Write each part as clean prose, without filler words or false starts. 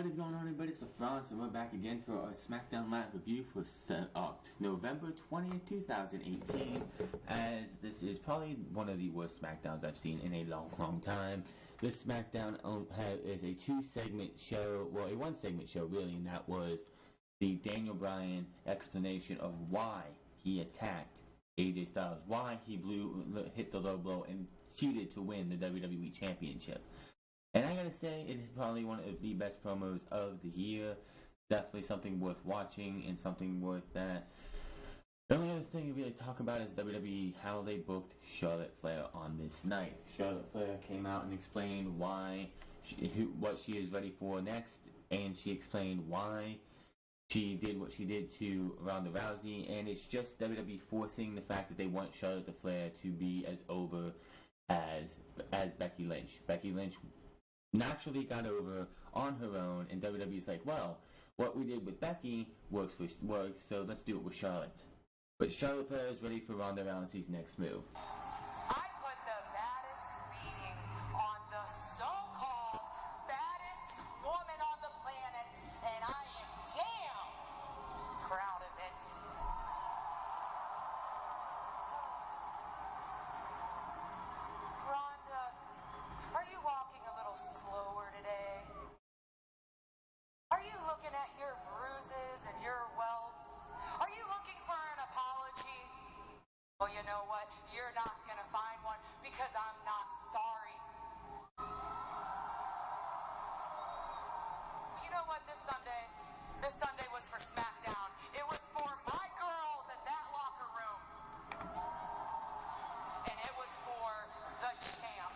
What is going on, everybody? It's France, and we're back again for our Smackdown Live review for November 20th, 2018. As this is probably one of the worst Smackdowns I've seen in a long time. This Smackdown is a two-segment show, well, a one-segment show, really, and that was the Daniei Bryan explanation of why he attacked AJ Styles, why he hit the low blow and cheated to win the WWE Championship. And I gotta say, it is probably one of the best promos of the year. Definitely something worth watching and something worth that. The only other thing to really talk about is WWE, how they booked Charlotte Flair on this night. Charlotte Flair came out and explained what she is ready for next, and she explained why she did what she did to Ronda Rousey, and it's just WWE forcing the fact that they want Charlotte Flair to be as over as Becky Lynch. Becky Lynch naturally got over on her own, and WWE's like, well, what we did with Becky works, so let's do it with Charlotte. But Charlotte Flair is ready for Ronda Rousey's next move. I put the baddest beating on the so-called baddest woman on the planet, and I am damn proud of it. Ronda, are you walking a little slower today? Are you looking at your bruises and your welts? Are you looking for an apology? Well, you know what? You're not gonna find one because I'm not sorry. You know what? This Sunday was for Smackdown. It was for my girls in that locker room. And it was for the champ.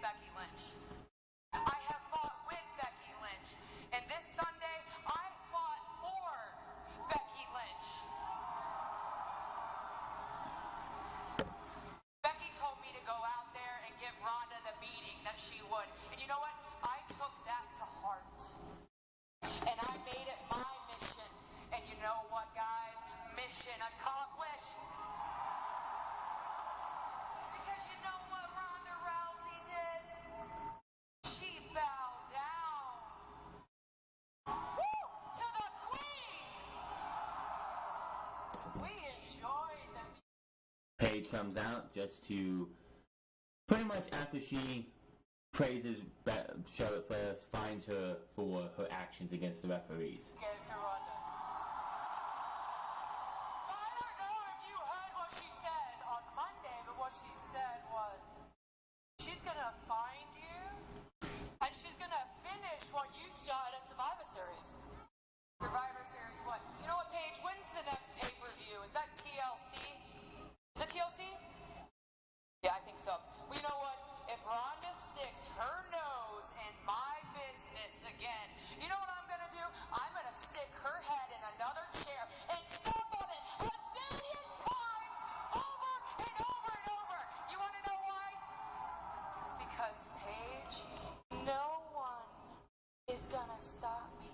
Becky Lynch. I have fought with Becky Lynch, and this Sunday I fought for Becky Lynch. Becky told me to go out there and give Ronda the beating that she would, and you know what? I took that to heart, and I made it my mission. And you know what, guys? Mission accomplished. Because you know what Ronda Rousey did? She bowed down. Woo! To the queen! We enjoyed the... Paige comes out just to, pretty much after she praises Charlotte Flair, finds her for her actions against the referees. Give it to Ronda. I don't know if you heard what she said on Monday, but what she said was, she's gonna find you, and she's gonna finish what you started at Survivor Series. Survivor Series what? You know what, Paige? When's the next pay-per-view? Is that TLC? Is it TLC? Yeah, I think so. Well, you know what? If Ronda sticks her nose in my business again, you know what I'm gonna do? I'm gonna stick her head in another chair and stomp on it a zillion times over and over and over. You wanna know why? Because, Paige, no one is gonna stop me.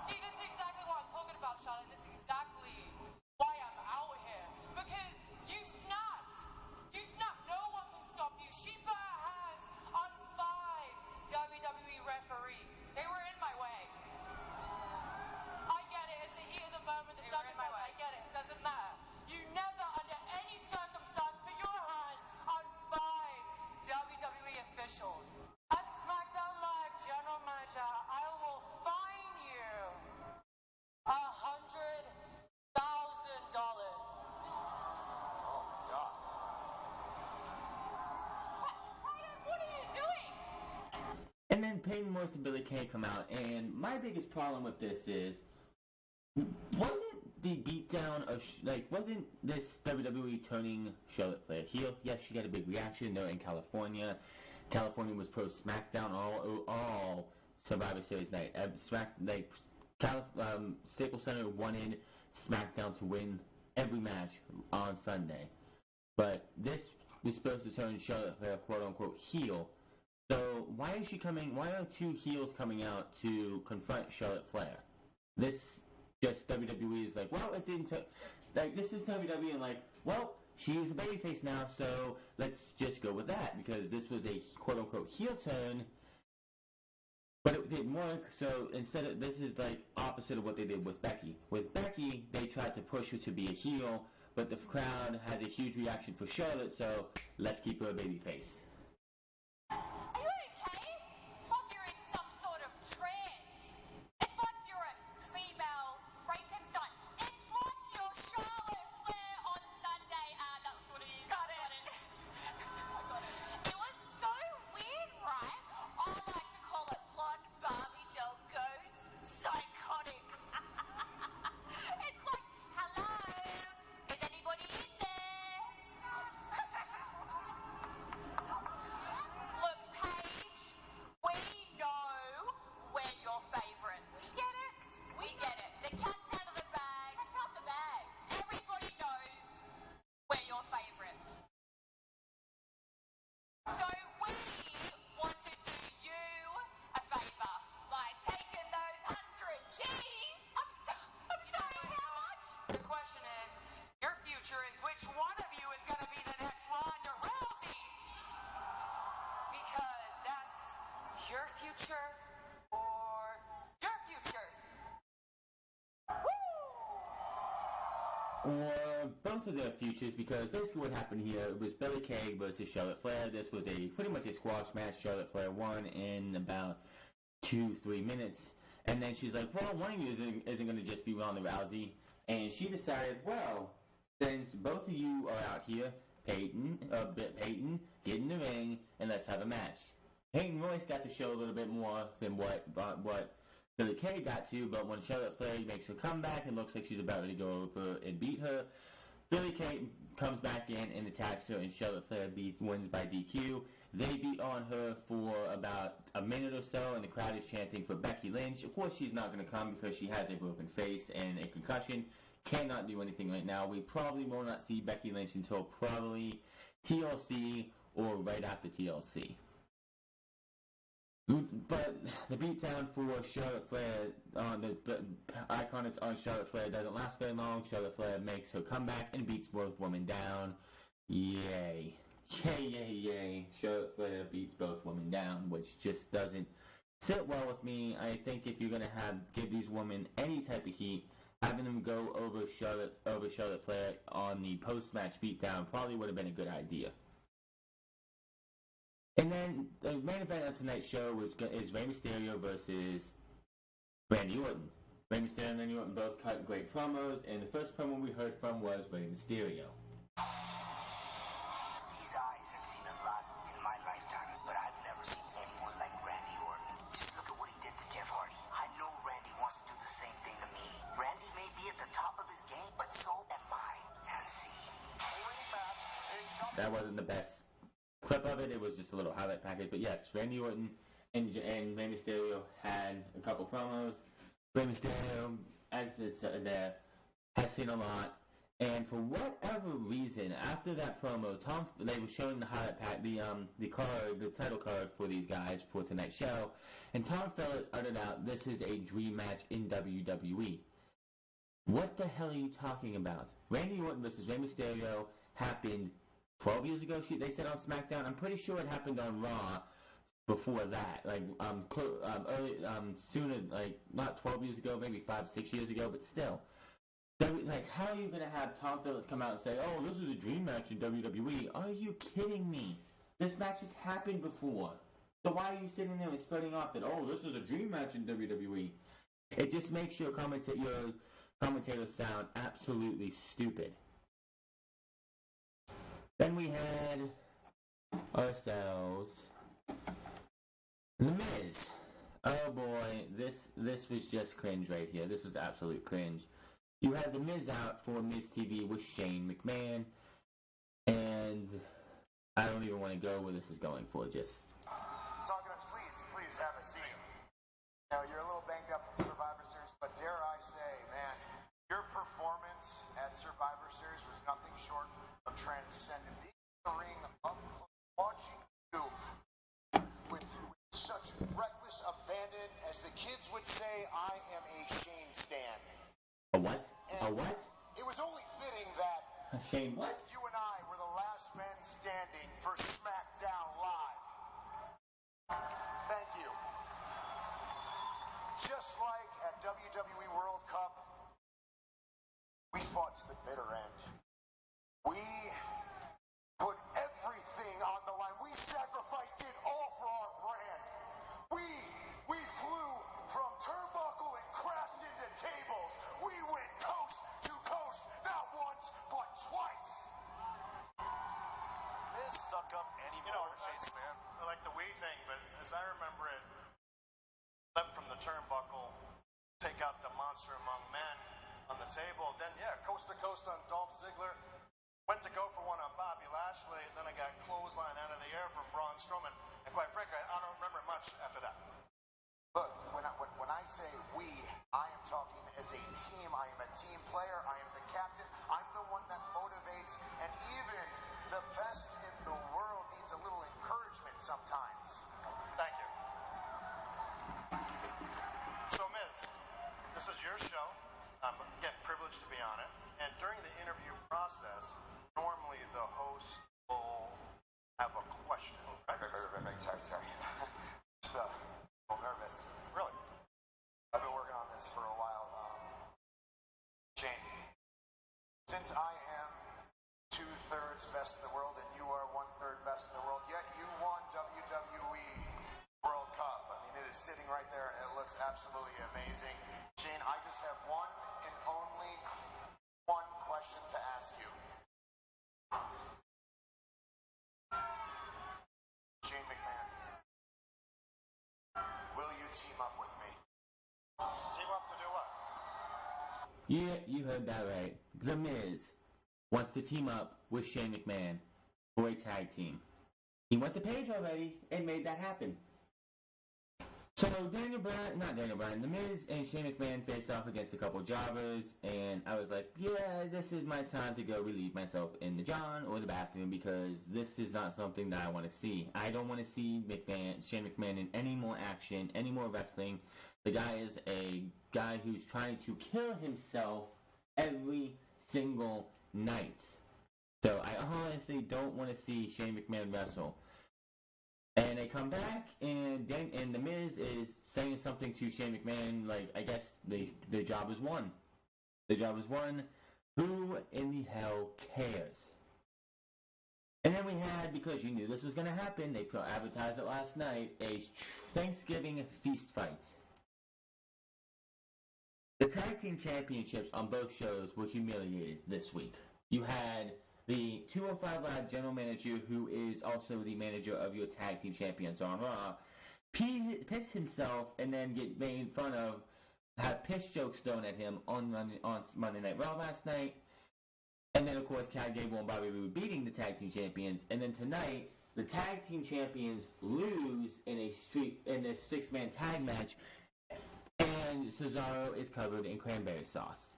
See, this is exactly what I'm talking about, Charlotte. This is exactly why I'm out here. Because you snapped. You snapped. No one can stop you. She put her hands on 5 WWE referees. They were in my way. I get it. It's the heat of the moment. The circumstance. I get it. It doesn't matter. You never, under any circumstance, put your hands on 5 WWE officials. As SmackDown Live General Manager, I will fine you $100,000. Oh, God. What are you doing? And then Peyton Morris and Billy Kay come out, and my biggest problem with this is, wasn't the beatdown of, wasn't this WWE turning Charlotte Flair heel? Yes, she got a big reaction. They're in California. California was pro Smackdown all Survivor Series night. Staples Center wanted Smackdown to win every match on Sunday. But this was supposed to turn Charlotte Flair, quote-unquote, heel. So why are two heels coming out to confront Charlotte Flair? this just WWE is like, well, it didn't. Like, this is WWE, and like, well, she's a babyface now, so let's just go with that because this was a quote unquote heel turn. But it didn't work, so instead of, this is like opposite of what they did with Becky. With Becky, they tried to push her to be a heel, but the crowd has a huge reaction for Charlotte, so let's keep her a babyface. Are you okay? It's like you're in some sort of trance. It's like you're a female Frankenstein. It's like you're Charlotte Flair on Sunday. That's what it is. Got it. I got it. It was so weird, right? I like to call it blonde Barbie doll goes psychotic. It's like, hello, is anybody in there? Look, Paige, we know we're your favourites. We get it. We get it. The cat's out of the bag. That's out the bag. Everybody knows we're your favourites. So we want to do you a favour by taking those 100 G's. I'm sorry, how much? The question is, your future is which one of you is going to be the next Ronda Rousey? Because that's your future or your future. Or both of their futures, because basically what happened here was Billie Kay versus Charlotte Flair. This was a pretty much a squash match. Charlotte Flair won in about 2-3 minutes, and then she's like, well, one of you isn't going to just be Ronda Rousey, and she decided, well, since both of you are out here, Peyton, get in the ring, and let's have a match. Peyton Royce got to show a little bit more than what Billie Kay got to, but when Charlotte Flair makes her comeback and looks like she's about to go over and beat her, Billie Kay comes back in and attacks her, and Charlotte Flair wins by DQ. They beat on her for about a minute or so, and the crowd is chanting for Becky Lynch. Of course, she's not going to come because she has a broken face and a concussion. Cannot do anything right now. We probably will not see Becky Lynch until probably TLC or right after TLC. But the beatdown for Charlotte Flair on the icon on Charlotte Flair doesn't last very long. Charlotte Flair makes her comeback and beats both women down. Yay. Yay, yay, yay. Charlotte Flair beats both women down, which just doesn't sit well with me. I think if you're going to give these women any type of heat, having them go over Charlotte Flair on the post-match beatdown probably would have been a good idea. And then the main event of tonight's show is Rey Mysterio versus Randy Orton. Rey Mysterio and Randy Orton both cut great promos, and the first promo we heard from was Rey Mysterio. These eyes have seen a lot in my lifetime, but I've never seen anyone like Randy Orton. Just look at what he did to Jeff Hardy. I know Randy wants to do the same thing to me. Randy may be at the top of his game, but so am I. And see. That wasn't the best clip of it. It was just a little highlight package. But yes, Randy Orton and Rey Mysterio had a couple promos. Rey Mysterio, as it's there, has seen a lot. And for whatever reason, after that promo, they were showing the highlight pack, the title card for these guys for tonight's show, and Tom Phillips uttered out, "This is a dream match in WWE." What the hell are you talking about? Randy Orton versus Rey Mysterio happened 12 years ago, they said on Smackdown. I'm pretty sure it happened on Raw before that. Sooner, like, not 12 years ago, maybe 5-6 years ago, but still. Like, how are you going to have Tom Phillips come out and say, oh, this is a dream match in WWE? Are you kidding me? This match has happened before. So why are you sitting there and spreading off that, oh, this is a dream match in WWE? It just makes your commentators sound absolutely stupid. Then we had ourselves The Miz. Oh boy, this was just cringe right here. This was absolute cringe. You had The Miz out for Miz TV with Shane McMahon, and I don't even want to go where this is going for. Just talking of, please have a seat. You know, you're a little banged up from Survivor Series, but dare I say, man, your performance at Survivor Series was nothing short of transcendent. Being in the ring, up close, watching you with such reckless abandon Brendan, as the kids would say, I am a Shane stan. A what? A what? It was only fitting that A Shane what? you and I were the last men standing for Smackdown Live. Thank you. Just like at WWE World Cup, we fought to the bitter end. We put everything on the line. We sacrificed it all for our brand. We flew from turnbuckle and crashed into tables. We went coast to coast, not once, but twice. This suck up any more, Shane McMahon. I like the we thing, but as I remember it, left from the turnbuckle, take out the monster among men on the table, then coast to coast on Dolph Ziggler. Went to go for one on Bobby Lashley, and then I got clothesline out of the air from Braun Strowman. And quite frankly, I don't remember much after that. Look, when I say we, I am talking as a team. I am a team player. I am the captain. I'm the one that motivates. And even the best in the world needs a little encouragement sometimes. Thank you. So, Miz, this is your show. I'm, again, privileged to be on it. And during the interview process, normally the host will have a question. Right? Sorry. Just a little nervous. Really? I've been working on this for a while. Shane, since I am 2/3 best in the world and you are 1/3 best in the world, yet you won WWE World Cup. I mean, it is sitting right there and it looks absolutely amazing. Shane, I just have one and only one question to ask you. Shane McMahon, will you team up with me? Team up to do what? Yeah, you heard that right. The Miz wants to team up with Shane McMahon for a tag team. He went to Page already and made that happen. So The Miz and Shane McMahon faced off against a couple jobbers, and I was like, yeah, this is my time to go relieve myself in the John or the bathroom, because this is not something that I want to see. I don't want to see Shane McMahon in any more action, any more wrestling. The guy is a guy who's trying to kill himself every single night. So I honestly don't want to see Shane McMahon wrestle. And they come back, and The Miz is saying something to Shane McMahon, like, I guess the job is won. The job is won. Who in the hell cares? And then we had, because you knew this was going to happen, they advertised it last night, a Thanksgiving feast fight. The tag team championships on both shows were humiliated this week. You had the 205 Live general manager, who is also the manager of your tag team champions on Raw, piss himself and then get made fun of, have piss jokes thrown at him on Monday Night Raw last night. And then, of course, Chad Gable and Bobby Roode beating the tag team champions. And then tonight, the tag team champions lose in this six-man tag match, and Cesaro is covered in cranberry sauce.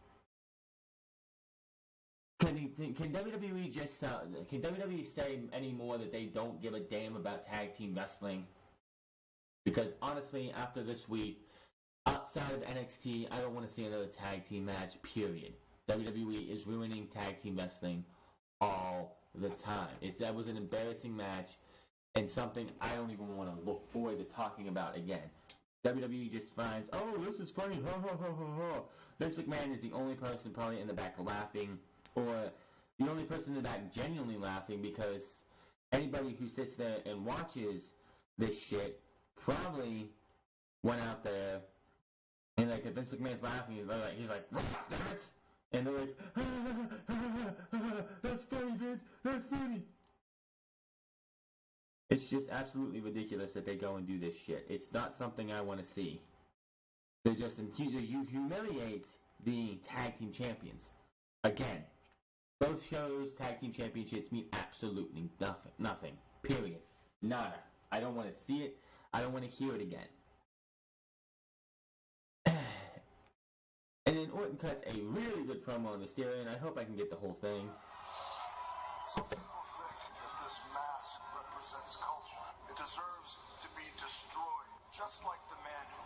Can WWE can WWE say any more that they don't give a damn about tag team wrestling? Because honestly, after this week, outside of NXT, I don't want to see another tag team match, period. WWE is ruining tag team wrestling all the time. That was an embarrassing match and something I don't even want to look forward to talking about again. WWE just finds, oh, this is funny, ha ha ha ha ha. Vince McMahon is the only person probably in the back laughing, or the only person in the back genuinely laughing, because anybody who sits there and watches this shit probably went out there and, like, if Vince McMahon's laughing, he's like, damn it! And they're like, that's funny, Vince, that's funny. It's just absolutely ridiculous that they go and do this shit. It's not something I want to see. You humiliate the tag team champions. Again, both shows, tag team championships mean absolutely nothing. Nothing. Period. Nada. I don't want to see it. I don't want to hear it again. And then Orton cuts a really good promo on Mysterio, and I hope I can get the whole thing. Some people think that this mask represents culture. It deserves to be destroyed, just like the man who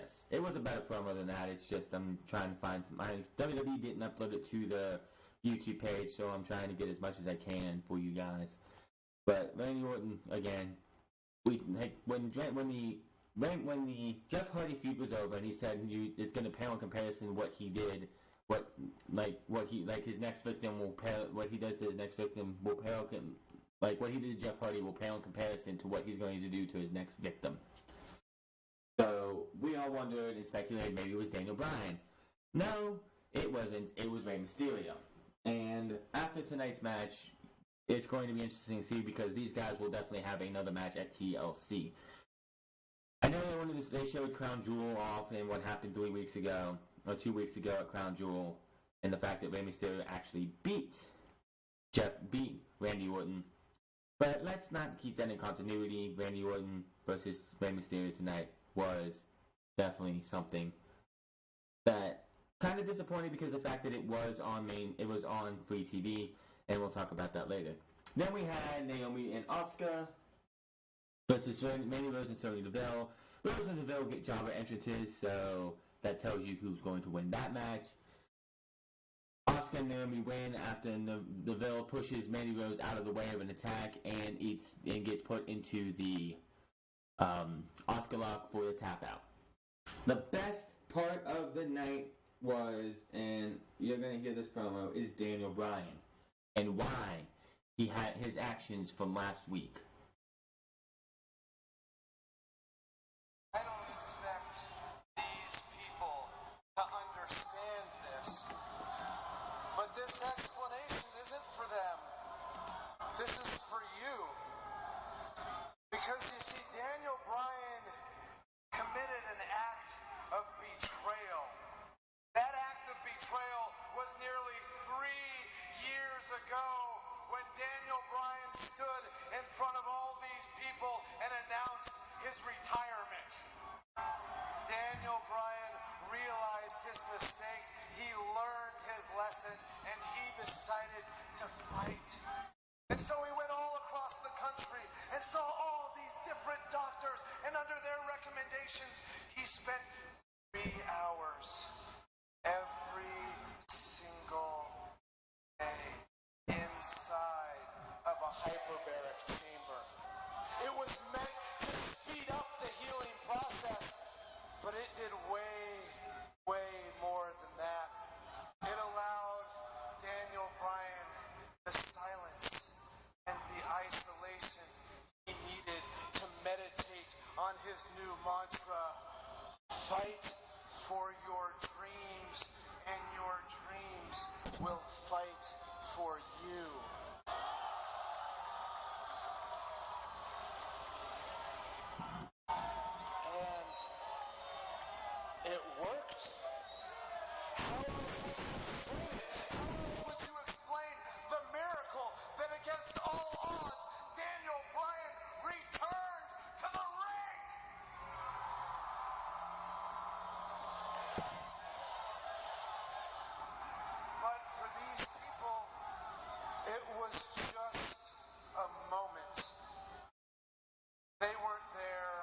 yes, it was a better promo than that. It's just I'm trying to find my WWE didn't upload it to the YouTube page, so I'm trying to get as much as I can for you guys. But Randy Orton again, when the Jeff Hardy feud was over, and he said it's going to pale in comparison what he did, his next victim will pale, what he does to his next victim will pale, like what he did to Jeff Hardy will pale in comparison to what he's going to do to his next victim. So we all wondered and speculated maybe it was Daniel Bryan. No, it wasn't. It was Rey Mysterio. And after tonight's match, it's going to be interesting to see because these guys will definitely have another match at TLC. I know they showed Crown Jewel off and what happened 3 weeks ago, or 2 weeks ago at Crown Jewel, and the fact that Rey Mysterio actually beat Randy Orton. But let's not keep that in continuity. Randy Orton versus Rey Mysterio tonight was definitely something that kind of disappointed because of the fact that it was on free TV, and we'll talk about that later. Then we had Naomi and Asuka versus Mandy Rose and Sonya Deville. Rose and Deville get jobber entrances, so that tells you who's going to win that match. Asuka and Naomi win after Deville pushes Mandy Rose out of the way of an attack and gets put into the Asuka lock for the tap out. The best part of the night was, and you're going to hear this promo, is Daniel Bryan and why he had his actions from last week. I don't expect these people to understand this, but this explanation isn't for them. This is for you. Because you see, Daniel Bryan committed an act of betrayal. That act of betrayal was nearly 3 years ago when Daniel Bryan stood in front of all these people and announced his retirement. Daniel Bryan realized his mistake, he learned his lesson, and he decided to fight. And so he went all across the country and saw all these different doctors, and under their recommendations, he spent 3 hours every single day inside of a hyperbaric chamber. It was meant to speed up the healing process, but it did way more than that. It allowed Daniel Bryan the silence and the isolation he needed to meditate on his new mantra: fight for your dreams, and your dreams will fight for you. And it worked. How else would you explain the miracle that against all odds, Daniel Bryan returned to the ring? But for these people, it was just a moment. They weren't there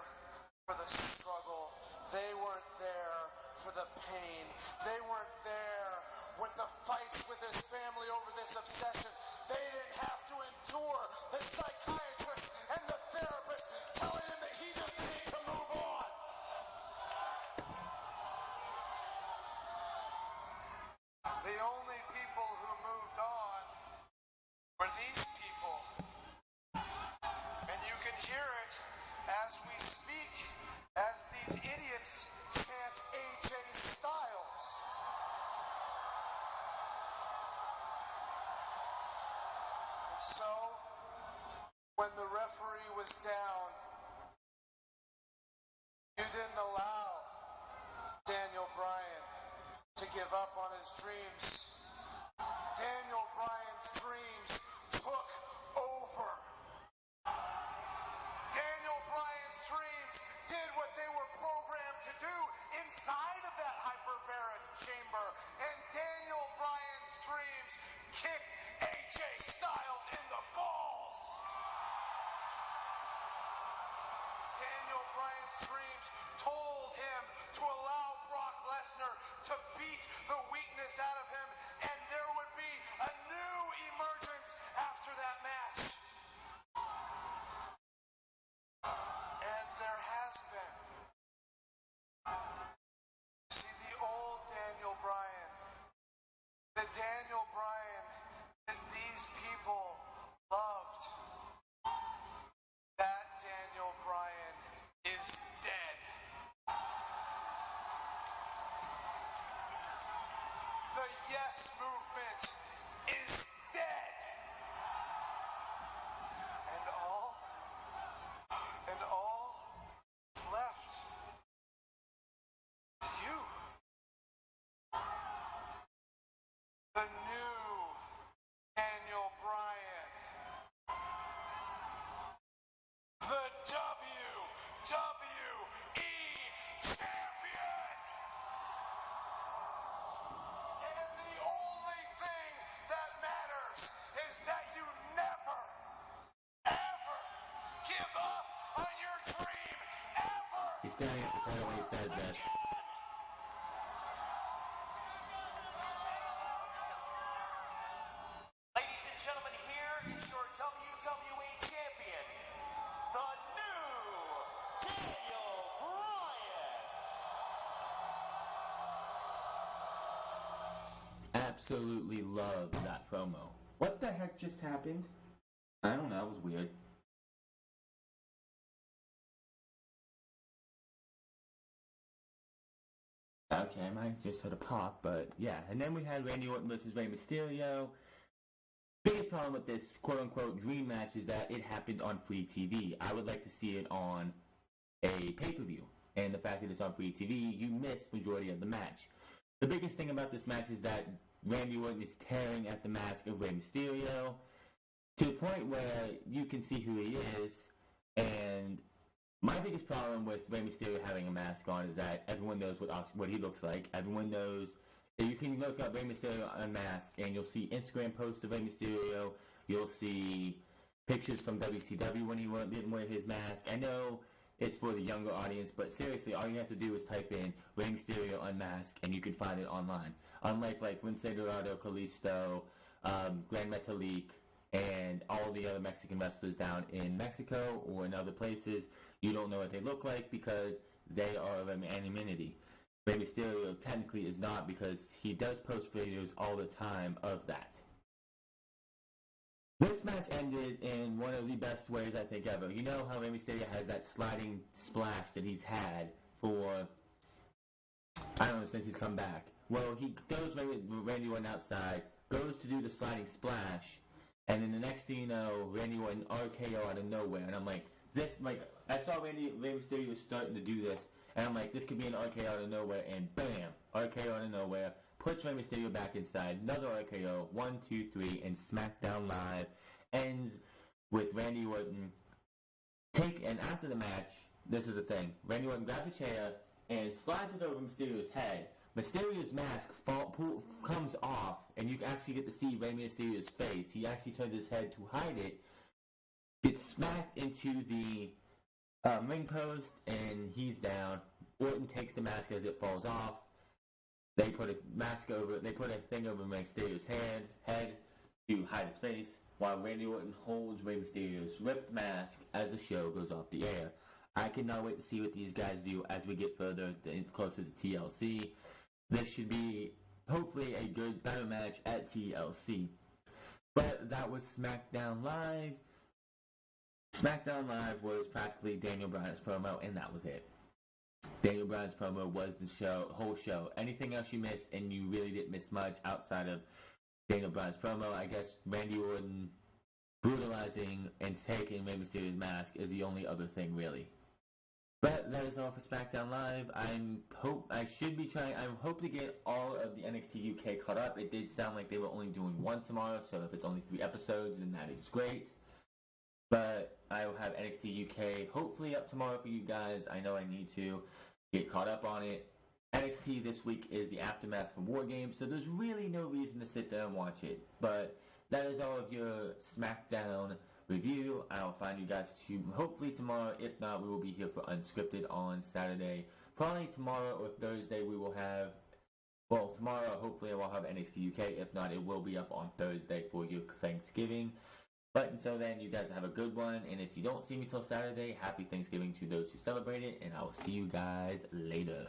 for the struggle. They weren't there for the pain. They weren't there with the fights with his family over this obsession. They didn't have to endure the psychiatrist and the therapist telling him that he just needed to move on. The only people who moved on were these people. And you can hear it as we speak, as these idiots chant AJ Styles. And so, when the referee was down, you didn't allow Daniel Bryan to give up on his dreams. Daniel Bryan's dreams took over. Daniel Bryan's dreams did what they were programmed to do inside of that hyperbaric chamber. And Daniel Bryan's dreams kicked AJ Styles in the balls. Daniel Bryan's dreams told told him to allow Brock Lesnar to beat the weakness out of him, and there would be a new emergence after that match. And there has been. See, the old Daniel Bryan, the Daniel Bryan that these people loved, that Daniel Bryan is dead. The Yes Movement is dead. And all that's left is you. The new Daniel Bryan. The WWE Champion. And the only thing that matters is that you never, ever give up on your dream, ever. He's staring at the title when he says this. Ladies and gentlemen, here is your WWE Champion, the new Daniel Bryan. Absolutely love that promo. What the heck just happened? I don't know, it was weird. Okay, I might just heard a pop, but yeah. And then we had Randy Orton versus Rey Mysterio. Biggest problem with this quote-unquote dream match is that it happened on free TV. I would like to see it on a pay-per-view. And the fact that it's on free TV, you miss majority of the match. The biggest thing about this match is that Randy Orton is tearing at the mask of Rey Mysterio to the point where you can see who he is. And my biggest problem with Rey Mysterio having a mask on is that everyone knows what he looks like. Everyone knows. You can look up Rey Mysterio unmasked, and you'll see Instagram posts of Rey Mysterio. You'll see pictures from WCW when he didn't wear his mask. I know it's for the younger audience, but seriously, all you have to do is type in Rey Mysterio unmasked, and you can find it online. Unlike like Lince Dorado, Kalisto, Gran Metalik, and all the other Mexican wrestlers down in Mexico or in other places, you don't know what they look like because they are of anonymity. Rey Mysterio technically is not, because he does post videos all the time of that. This match ended in one of the best ways I think ever. You know how Rey Mysterio has that sliding splash that he's had for, I don't know, since he's come back. Well, he goes Randy Orton outside, goes to do the sliding splash, and then the next thing you know, Randy Orton RKO out of nowhere, and I'm like, I saw Rey Mysterio starting to do this, and I'm like, this could be an RKO out of nowhere, and bam, RKO out of nowhere, puts Rey Mysterio back inside, another RKO, 1, 2, 3, and SmackDown Live ends with Randy Orton and after the match, this is the thing, Randy Orton grabs a chair and slides it over Mysterio's head. Mysterio's mask comes off, and you actually get to see Rey Mysterio's face. He actually turns his head to hide it, gets smacked into the ring post, and he's down. Orton takes the mask as it falls off. They put a thing over Mysterio's head to hide his face, while Randy Orton holds Rey Mysterio's ripped mask as the show goes off the air. I cannot wait to see what these guys do as we get closer to TLC. This should be, hopefully, a better match at TLC. But that was SmackDown Live. SmackDown Live was practically Daniel Bryan's promo, and that was it. Daniel Bryan's promo was the whole show. Anything else you missed, and you really didn't miss much outside of Daniel Bryan's promo, I guess Randy Orton brutalizing and taking Rey Mysterio's mask is the only other thing, really. But that is all for SmackDown Live. I hope to get all of the NXT UK caught up. It did sound like they were only doing one tomorrow, so if it's only 3 episodes, then that is great. But I will have NXT UK hopefully up tomorrow for you guys. I know I need to get caught up on it. NXT this week is the aftermath from War Games, so there's really no reason to sit there and watch it. But that is all of your SmackDown review. I'll find you guys hopefully tomorrow. If not, we will be here for Unscripted on Saturday probably tomorrow or Thursday we will have. Well, tomorrow hopefully I will have NXT UK. If not, it will be up on Thursday for your Thanksgiving. But until then, you guys have a good one. And if you don't see me till Saturday, happy Thanksgiving to those who celebrate it. And I will see you guys later.